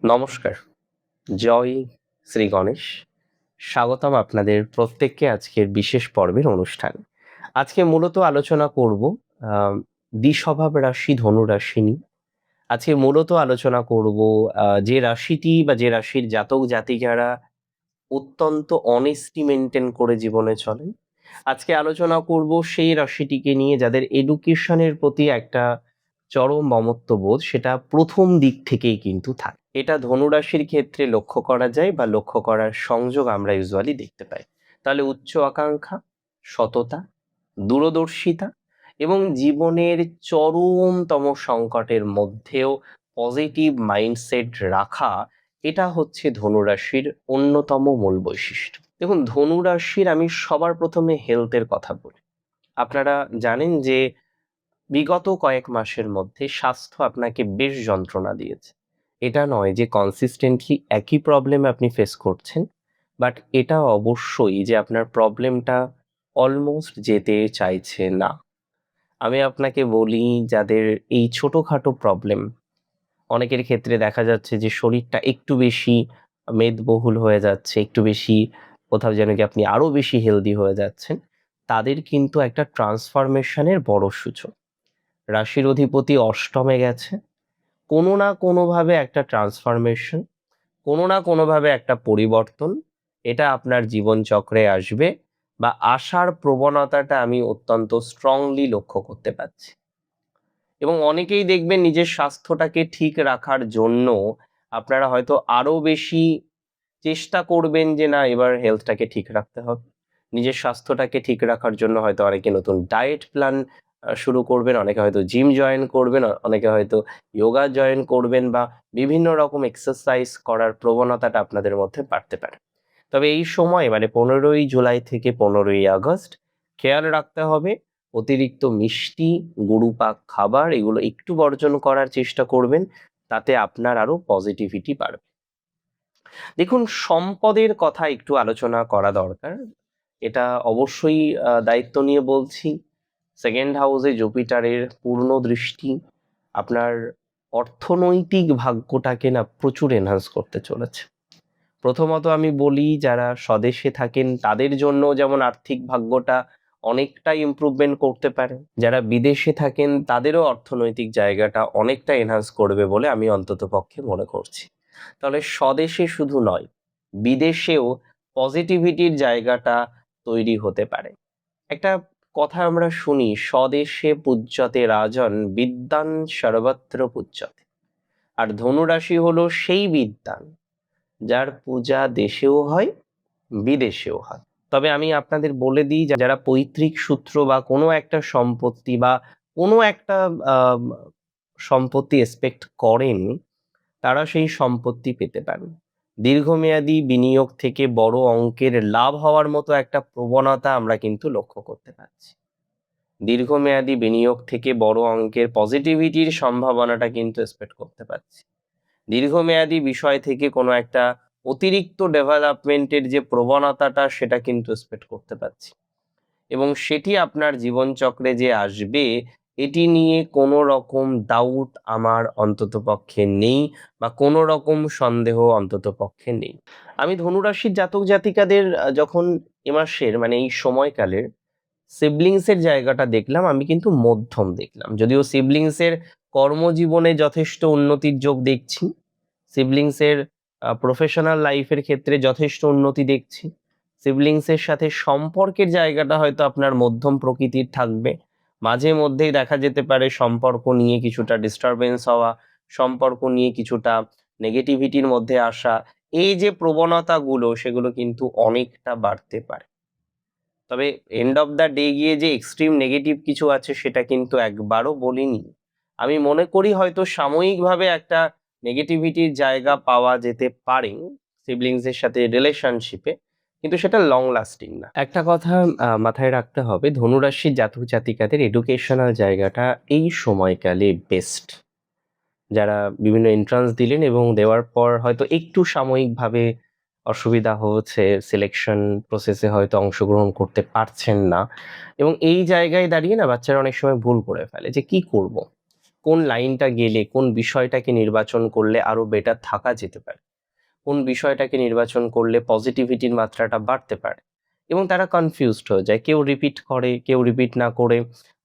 নমস্কার, জয় শ্রী গণেশ। স্বাগতম আপনাদের প্রত্যেককে আজকের বিশেষ পর্বের অনুষ্ঠানে। আজকে মূলত আলোচনা করব আহ, দ্বিস্বভাব রাশি ধনু রাশি নিয়ে। আজকে মূলত আলোচনা করব যে রাশিটি বা যে রাশির জাতক জাতিকারা অত্যন্ত অনেস্টি মেনটেন করে জীবনে চলেন। আজকে আলোচনা করব সেই রাশিটিকে নিয়ে যাদের এডুকেশনের প্রতি একটা চরম মমত্ববোধ সেটা প্রথম দিক থেকেই কিন্তু থাকে। এটা ধনুরাশির ক্ষেত্রে লক্ষ্য করা যায় বা লক্ষ্য করার সংযোগ আমরা ইউজুয়ালি দেখতে পাই। তাহলে উচ্চ আকাঙ্ক্ষা, সততা, দূরদর্শিতা এবং জীবনের চরমতম সংকটের মধ্যেও পজিটিভ মাইন্ডসেট রাখা, এটা হচ্ছে ধনুরাশির অন্যতম মূল বৈশিষ্ট্য। দেখুন, ধনুরাশির আমি সবার প্রথমে হেলথের কথা বলি। আপনারা জানেন যে বিগত কয়েক মাসের মধ্যে স্বাস্থ্য আপনাকে বেশ যন্ত্রণা দিয়েছে। এটা নয় যে কনসিস্টেন্টলি একই প্রবলেম আপনি ফেস করছেন, বাট এটা অবশ্যই যে আপনার প্রবলেমটা অলমোস্ট যেতে চাইছে না। আমি আপনাকে বলি, যাদের এই ছোটখাটো প্রবলেম, অনেকের ক্ষেত্রে দেখা যাচ্ছে যে শরীরটা একটু বেশি মেদবহুল হয়ে যাচ্ছে, একটু বেশি কোথাও যেন কি আপনি আরো বেশি হেলদি হয়ে যাচ্ছেন, তাদের কিন্তু একটা ট্রান্সফরমেশনের বড় সূচক। রাশির অধিপতি অষ্টমে গেছে, কোনো না কোনোভাবে একটা ট্রান্সফরমেশন, কোনো না কোনোভাবে একটা পরিবর্তন, এটা আপনার জীবনচক্রে আসবে বা আসার প্রবণতাটা আমি অত্যন্ত স্ট্রংলি লক্ষ্য করতে পারছি। এবং অনেকেই দেখবেন নিজের স্বাস্থ্যটাকে ঠিক রাখার জন্য আপনারা হয়তো আরো বেশি চেষ্টা করবেন যে না, এবার হেলথটাকে ঠিক রাখতে হবে। নিজের স্বাস্থ্যটাকে ঠিক রাখার জন্য হয়তো অনেকে নতুন ডায়েট প্ল্যান শুরু করবেন, অনেকে হয়তো জিম জয়েন করবেন, অনেকে হয়তো যোগা জয়েন করবেন বা বিভিন্ন রকম এক্সারসাইজ করার প্রবণতাটা আপনাদের মধ্যে বাড়তে পারে। তবে এই সময় মানে 15ই জুলাই থেকে 15ই আগস্ট খেয়াল রাখতে হবে, অতিরিক্ত মিষ্টি, গুরুপাক খাবার এগুলো একটু বর্জন করার চেষ্টা করবেন, তাতে আপনার আরো পজিটিভিটি বাড়বে। দেখুন, সম্পদের কথা একটু আলোচনা করা দরকার। এটা অবশ্যই দায়িত্ব নিয়ে বলছি। সেকেন্ড হাউসে জুপিটারের পূর্ণ দৃষ্টি আপনার অর্থনৈতিক ভাগ্যটাকে না প্রচুর এনহান্স করতে চলেছে। প্রথমত আমি বলি, যারা স্বদেশে থাকেন তাদের জন্য যেমন আর্থিক ভাগ্যটা অনেকটা ইমপ্রুভমেন্ট করতে পারে, যারা বিদেশে থাকেন তাদেরও অর্থনৈতিক জায়গাটা অনেকটা এনহান্স করবে বলে আমি অন্তত পক্ষে মনে করছি। তাহলে স্বদেশে শুধু নয়, বিদেশেও পজিটিভিটির জায়গাটা তৈরি হতে পারে। একটা কথা আমরা শুনি, স্বদেশে পূজ্যতে রাজন বিদ্যান সর্বত্র পূজ্যতে। আর ধনুরাশি হলো সেই বিদ্যান যার পূজা দেশেও হয়, বিদেশেও হয়। তবে আমি আপনাদের বলে দিই, যারা পৈতৃক সূত্র বা কোনো একটা সম্পত্তি বা কোনো একটা আহ, সম্পত্তি এক্সপেক্ট করেন, তারা সেই সম্পত্তি পেতে পারেন। দীর্ঘমেয়াদী বিনিয়োগ থেকে বড় অঙ্কের লাভ হওয়ার মতো একটা প্রবণতা আমরা কিন্তু লক্ষ্য করতে পারছি। দীর্ঘমেয়াদী বিনিয়োগ থেকে বড় অঙ্কের পজিটিভিটির সম্ভাবনাটা কিন্তু এক্সপেক্ট করতে পারছি। দীর্ঘমেয়াদী বিষয় থেকে কোনো একটা অতিরিক্ত ডেভেলপমেন্টের যে প্রবণতাটা সেটা কিন্তু এক্সপেক্ট করতে পারছি। এবং সেটি আপনার জীবনচক্রে যে আসবে, এটি নিয়ে কোনো রকম ডাউট আমার অন্তত পক্ষে নেই বা কোনো রকম সন্দেহ অন্তত পক্ষে নেই। আমি ধনুরাশির জাতক জাতিকাদের যখন এ মাসের মানে এই সময়কালের সিবলিংসের জায়গাটা দেখলাম, আমি কিন্তু মধ্যম দেখলাম। যদিও সিবলিংসের কর্মজীবনে যথেষ্ট উন্নতির যোগ দেখছি, সিবলিংসের প্রফেশনাল লাইফের ক্ষেত্রে যথেষ্ট উন্নতি দেখছি, সিবলিংসের সাথে সম্পর্কের জায়গাটা হয়তো আপনার মধ্যম প্রকৃতির থাকবে। মাঝে মধ্যেই দেখা যেতে পারে সম্পর্ক নিয়ে কিছুটা ডিস্টারবেন্স হওয়া, সম্পর্ক নিয়ে কিছুটা নেগেটিভিটির মধ্যে আসা, এই যে প্রবণতাগুলো সেগুলো কিন্তু অনেকটা বাড়তে পারে। তবে এন্ড অফ দ্য ডে গিয়ে যে এক্সট্রিম নেগেটিভ কিছু আছে সেটা কিন্তু একবারও বলিনি। আমি মনে করি হয়তো সাময়িকভাবে একটা নেগেটিভিটির জায়গা পাওয়া যেতে পারে সিবলিংস এর সাথে রিলেশনশিপে, কিন্তু সেটা লং লাস্টিং না। একটা কথা মাথায় রাখতে হবে, ধনুরাশির জাতক জাতিকাদের এডুকেশনাল জায়গাটা এই সময়কালে বেস্ট। যারা বিভিন্ন এন্ট্রান্স দিলেন এবং দেওয়ার পর হয়তো একটু সাময়িকভাবে অসুবিধা হচ্ছে, সিলেকশন প্রসেসে হয়তো অংশগ্রহণ করতে পারছেন না, এবং এই জায়গায় দাঁড়িয়ে না বাচ্চারা অনেক সময় ভুল করে ফেলে যে কি করব, কোন লাইনটা গেলে কোন বিষয়টাকে নির্বাচন করলে আরো বেটার থাকা যেতে পারে, কোন বিষয়টাকে নির্বাচন করলে পজিটিভিটির মাত্রাটা বাড়তে পারে, এবং তারা কনফিউজড হয়ে যায়। কেউ রিপিট করে, কেউ রিপিট না করে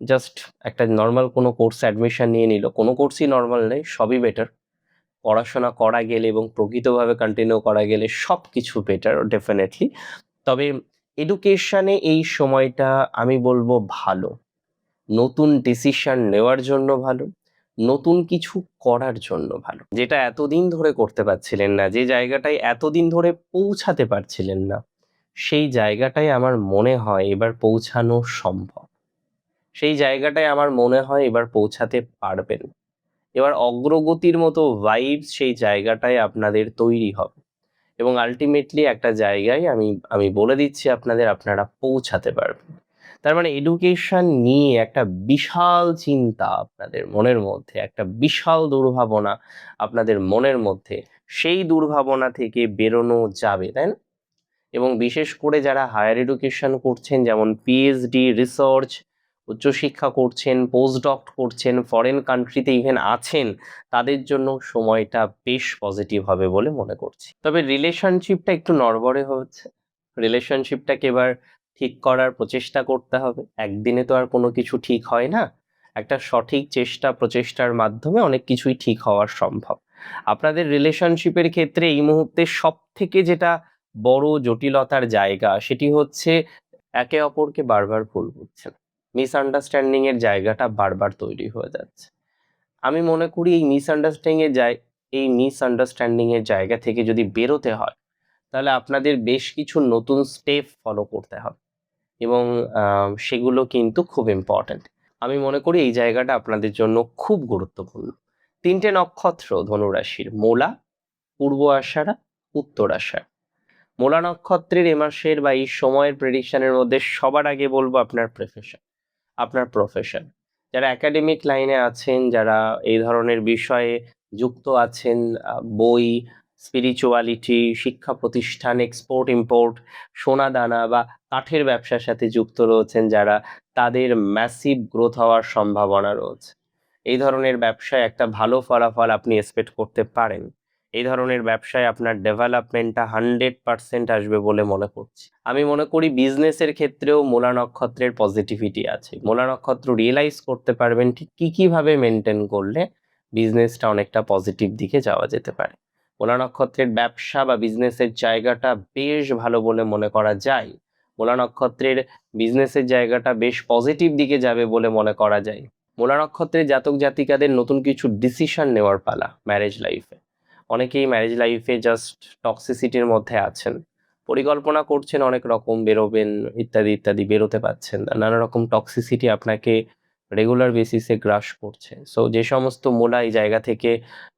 জাস্ট একটা নর্মাল কোনো কোর্স অ্যাডমিশন নিয়ে নিল। কোনো কোর্সই নর্মাল নেই, সবই বেটার। পড়াশোনা করা গেলে এবং প্রকৃতভাবে কন্টিনিউ করা গেলে সব কিছু বেটার ডেফিনেটলি। তবে এডুকেশনে এই সময়টা আমি বলবো ভালো, নতুন ডিসিশন নেওয়ার জন্য ভালো, নতুন কিছু করার জন্য ভালো। যেটা এতদিন ধরে করতে পারছিলেন না, যে জায়গাটায় এতদিন ধরে পৌঁছাতে পারছিলেন না, সেই জায়গাটায় আমার মনে হয় এবার পৌঁছানো সম্ভব। সেই জায়গাটায় আমার মনে হয় এবার পৌঁছাতে পারবেন। এবার অগ্রগতির মতো ভাইবস সেই জায়গাটায় আপনাদের তৈরি হবে, এবং আলটিমেটলি একটা জায়গায় আমি বলে দিচ্ছি আপনাদের, আপনারা পৌঁছাতে পারবেন। তার মানে এডুকেশন নিয়ে একটা বিশাল চিন্তা আপনাদের মনের মধ্যে, একটা বিশাল দুর্ভাবনা আপনাদের মনের মধ্যে, সেই দুর্ভাবনা থেকে বেরোনো যাবে, তাই না? এবং বিশেষ করে যারা হায়ার এডুকেশন করছেন, যেমন পিএইচডি, রিসার্চ, উচ্চশিক্ষা করছেন, পোস্টডক করছেন, ফরেন কান্ট্রিতে ইভেন আছেন, তাদের জন্য সময়টা বেশ পজিটিভ হবে বলে মনে করছি। তবে রিলেশনশিপটা একটু নড়বড়ে হচ্ছে। রিলেশনশিপটাকে এবার ঠিক করার প্রচেষ্টা করতে হবে। একদিনে তো আর কোনো কিছু ঠিক হয় না। একটা সঠিক চেষ্টা প্রচেষ্টার মাধ্যমে অনেক কিছুই ঠিক হওয়া সম্ভব। আপনাদের রিলেশনশিপের ক্ষেত্রে এই মুহূর্তে সব থেকে যেটা বড় জটিলতার জায়গা, সেটি হচ্ছে একে অপরকে বারবার ভুল বুঝছেন। মিসআন্ডারস্ট্যান্ডিং এর জায়গাটা বারবার তৈরি হয়ে যাচ্ছে। আমি মনে করি এই মিসআন্ডারস্ট্যান্ডিং এর জায়গা থেকে যদি বেরোতে হয়, তাহলে আপনাদের বেশ কিছু নতুন স্টেপ ফলো করতে হবে, এবং সেগুলো কিন্তু খুব ইম্পর্ট্যান্ট। আমি মনে করি এই জায়গাটা আপনাদের জন্য খুব গুরুত্বপূর্ণ। 3টে নক্ষত্র ধনুরাশির: মূলা, পূর্ব আষাঢ়া, উত্তর আষাঢ়। মূলা নক্ষত্রের এ মাসের বা এই সময়ের প্রেডিকশনের মধ্যে সবার আগে বলবো আপনার প্রফেশন। যারা একাডেমিক লাইনে আছেন, যারা এই ধরনের বিষয়ে যুক্ত আছেন, বই, স্পিরিচুয়ালিটি, শিক্ষা প্রতিষ্ঠান, এক্সপোর্ট ইম্পোর্ট, সোনা দানা বা কাঠের ব্যবসার সাথে যুক্ত রয়েছেন যারা, তাদের ম্যাসিভ গ্রোথ হওয়ার সম্ভাবনা রয়েছে। এই ধরনের ব্যবসায় একটা ভালো ফলাফল আপনি এক্সপেক্ট করতে পারেন। এই ধরনের ব্যবসায় আপনার ডেভেলপমেন্টটা 100% আসবে বলে মনে করছি। আমি মনে করি বিজনেসের ক্ষেত্রেও মূলা নক্ষত্রের পজিটিভিটি আছে। মূলা নক্ষত্র রিয়েলাইজ করতে পারবেন ঠিক কি ভাবে মেনটেন করলে বিজনেসটা অনেকটা পজিটিভ দিকে যাওয়া যেতে পারে। মূলা নক্ষত্রের ব্যবসা বা বিজনেসের জায়গাটা বেশ ভালো বলে মনে করা যায়। মূলা নক্ষত্রের বিজনেসের জায়গাটা বেশ পজিটিভ দিকে যাবে বলে মনে করা যায়। মূলা নক্ষত্রের জাতক জাতিকাদের নতুন কিছু ডিসিশন নেওয়ার পালা ম্যারেজ লাইফে। অনেকেই ম্যারেজ লাইফে জাস্ট টক্সিসিটির মধ্যে আছেন, পরিকল্পনা করছেন অনেক রকম, বেরোবেন ইত্যাদি ইত্যাদি, বেরোতে পারছেন না। নানা রকম টক্সিসিটি আপনাকে রেগুলার বেসিসে গ্রাস করছে। সো যে সমস্ত মূলা এই জায়গা থেকে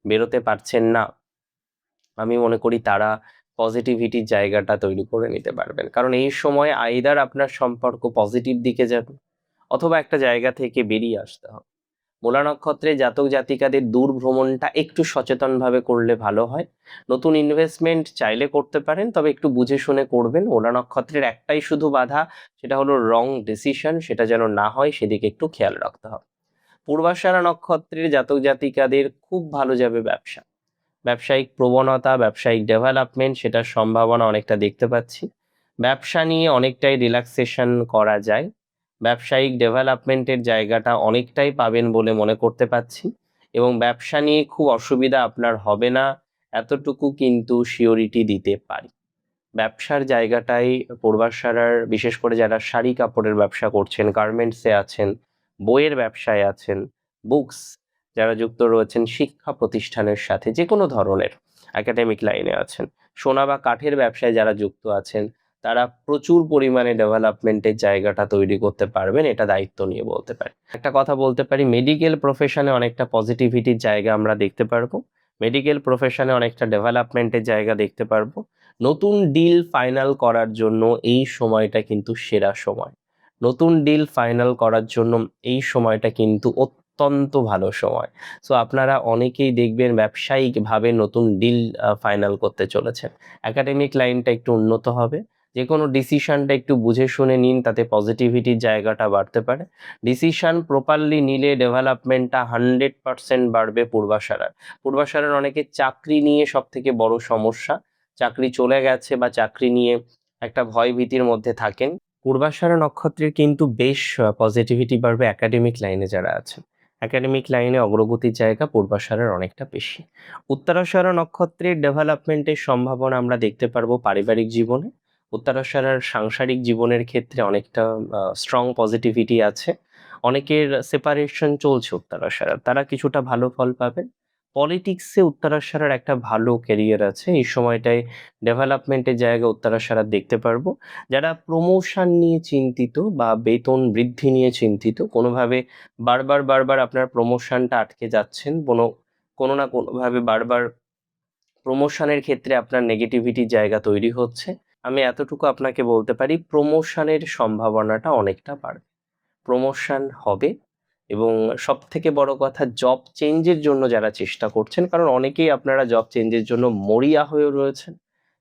বেরোতে পারছেন না, আমি মনে করি তারা পজিটিভিটির জায়গাটা তৈরি করে নিতে পারবেন। কারণ এই সময় আইদার আপনার সম্পর্ক পজিটিভ দিকে যাবে, অথবা একটা জায়গা থেকে বেরিয়ে আসতে হবে। মূলা নক্ষত্রে জাতক জাতিকাদের দূর ভ্রমণটা একটু সচেতনভাবে করলে ভালো হয়। নতুন ইনভেস্টমেন্ট চাইলে করতে পারেন, তবে একটু বুঝে শুনে করবেন। মূলা নক্ষত্রের একটাই শুধু বাধা, সেটা হলো রং ডিসিশন, সেটা যেন না হয় সেদিকে একটু খেয়াল রাখতে হবে। পূর্বাষাঢ়া নক্ষত্রের জাতক জাতিকাদের খুব ভালো যাবে ব্যবসা, ব্যবসায়িক প্রবণতা, ব্যবসায়িক ডেভেলপমেন্ট, সেটার সম্ভাবনা অনেকটা দেখতে পাচ্ছি। ব্যবসা নিয়ে অনেকটাই রিল্যাক্সেশন করা যায়, ব্যবসায়িক ডেভেলপমেন্টের জায়গাটা অনেকটাই পাবেন বলে মনে করতে পাচ্ছি, এবং ব্যবসা নিয়ে খুব অসুবিধা আপনার হবে না, এতটুকু কিন্তু শিওরিটি দিতে পারি। ব্যবসার জায়গাটাই পূর্বাষাঢ়ার, বিশেষ করে যারা শাড়ি কাপড়ের ব্যবসা করছেন, গার্মেন্টসে আছেন, বইয়ের ব্যবসায় আছেন, বুকস, যারা যুক্ত রয়েছেন শিক্ষা প্রতিষ্ঠানের সাথে যে কোনো ধরনের একাডেমিক লাইনে আছেন, সোনা বা কাঠের ব্যবসায় যারা যুক্ত আছেন, তারা প্রচুর পরিমাণে ডেভেলপমেন্টের জায়গাটা তৈরি করতে পারবেন, এটা দায়িত্ব নিয়ে বলতে পারি। একটা কথা বলতে পারি, মেডিকেল প্রফেশনে অনেকটা পজিটিভিটির জায়গা আমরা দেখতে পারবো, মেডিকেল প্রফেশনে অনেকটা ডেভেলপমেন্টের জায়গা দেখতে পারবো। নতুন ডিল ফাইনাল করার জন্য এই সময়টা কিন্তু সেরা সময়। নতুন ডিল ফাইনাল করার জন্য এই সময়টা কিন্তু অত্যন্ত ভালো সময়। সো আপনারা অনেকেই দেখবেন ব্যবসায়িকভাবে নতুন ডিল ফাইনাল করতে চলেছেন। একাডেমিক লাইনটা একটু উন্নত হবে, যে কোনো ডিসিশনটা একটু বুঝে শুনে নিন, তাতে পজিটিভিটির জায়গাটা বাড়তে পারে। ডিসিশন প্রপারলি নিলে ডেভেলপমেন্টটা 100% বাড়বে পূর্বাশারার। পূর্বাশারার অনেকের চাকরি নিয়ে সব থেকে বড় সমস্যা, চাকরি চলে গেছে বা চাকরি নিয়ে একটা ভয় ভীতির মধ্যে থাকেন। পূর্বাশারা নক্ষত্রের কিন্তু বেশ পজিটিভিটি বাড়বে একাডেমিক লাইনে যারা আছেন। একাডেমিক লাইনে অগ্রগতির জায়গা পূর্বাশারার অনেকটা বেশি। উত্তরাশারা নক্ষত্রের ডেভেলপমেন্টের সম্ভাবনা আমরা দেখতে পারবো পারিবারিক জীবনে। উত্তরাশারার সাংসারিক জীবনের ক্ষেত্রে অনেকটা স্ট্রং পজিটিভিটি আছে। অনেকের সেপারেশন চলছে উত্তরাশারার, তারা কিছুটা ভালো ফল পাবেন। পলিটিক্সে উত্তরাশারার একটা ভালো ক্যারিয়ার আছে, এই সময়টায় ডেভেলপমেন্টের জায়গা উত্তরাশারার দেখতে পারবো। যারা প্রমোশন নিয়ে চিন্তিত বা বেতন বৃদ্ধি নিয়ে চিন্তিত, কোনোভাবে বারবার আপনার প্রমোশনটা আটকে যাচ্ছেন, কোনো না কোনোভাবে বারবার প্রমোশনের ক্ষেত্রে আপনার নেগেটিভিটির জায়গা তৈরি হচ্ছে, আমি এতটুকু আপনাকে বলতে পারি প্রমোশনের সম্ভাবনাটা অনেকটা বাড়বে। প্রমোশন হবে এবং সবথেকে বড় কথা জব চেঞ্জের জন্য যারা চেষ্টা করছেন, কারণ অনেকেই আপনারা জব চেঞ্জের জন্য মরিয়া হয়ে রয়েছেন,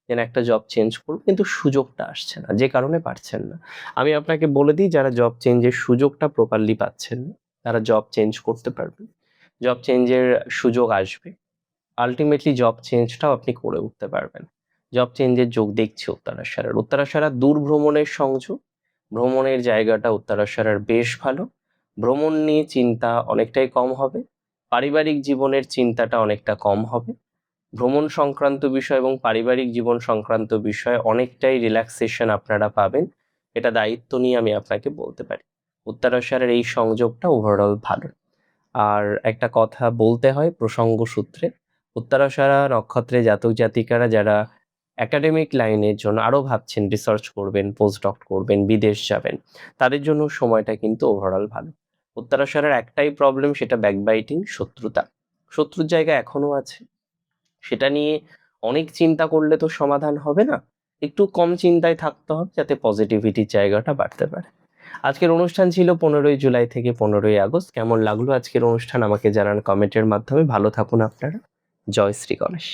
যেন একটা জব চেঞ্জ করুন, কিন্তু সুযোগটা আসছে না, যে কারণে পারছেন না। আমি আপনাকে বলে দিই, যারা জব চেঞ্জের সুযোগটা প্রপারলি পাচ্ছেন না, তারা জব চেঞ্জ করতে পারবেন। জব চেঞ্জের সুযোগ আসবে, আলটিমেটলি জব চেঞ্জটাও আপনি করে উঠতে পারবেন। জব চেঞ্জের যোগ দেখছি উত্তরাশারার। উত্তরাশারা দূর ভ্রমণের সংযোগ, ভ্রমণের জায়গাটা উত্তরাশারার বেশ ভালো। ভ্রমণ নিয়ে চিন্তা অনেকটাই কম হবে, পারিবারিক জীবনের চিন্তাটা অনেকটা কম হবে। ভ্রমণ সংক্রান্ত বিষয় এবং পারিবারিক জীবন সংক্রান্ত বিষয়ে অনেকটাই রিল্যাক্সেশন আপনারা পাবেন, এটা দায়িত্ব নিয়ে আমি আপনাকে বলতে পারি। উত্তরাশারার এই সংযোগটা ওভারঅল ভালো। আর একটা কথা বলতে হয় প্রসঙ্গ সূত্রে, উত্তরাশারা নক্ষত্রে জাতক জাতিকারা যারা একাডেমিক লাইনের জন্য আরও ভাবছেন, রিসার্চ করবেন, পোস্টডক করবেন, বিদেশ যাবেন, তাদের জন্য সময়টা কিন্তু ওভারঅল ভালো। উত্তরাশারার একটাই প্রবলেম, সেটা ব্যাকবাইটিং, শত্রুতা। শত্রুর জায়গা এখনো আছে, সেটা নিয়ে অনেক চিন্তা করলে তো সমাধান হবে না, একটু কম চিন্তায় থাকতে হবে যাতে পজিটিভিটির জায়গাটা বাড়তে পারে। আজকের অনুষ্ঠান ছিল 15ই জুলাই থেকে 15ই আগস্ট। কেমন লাগলো আজকের অনুষ্ঠান আমাকে জানান কমেন্টের মাধ্যমে। ভালো থাকুন আপনারা। জয় শ্রী গণেশ।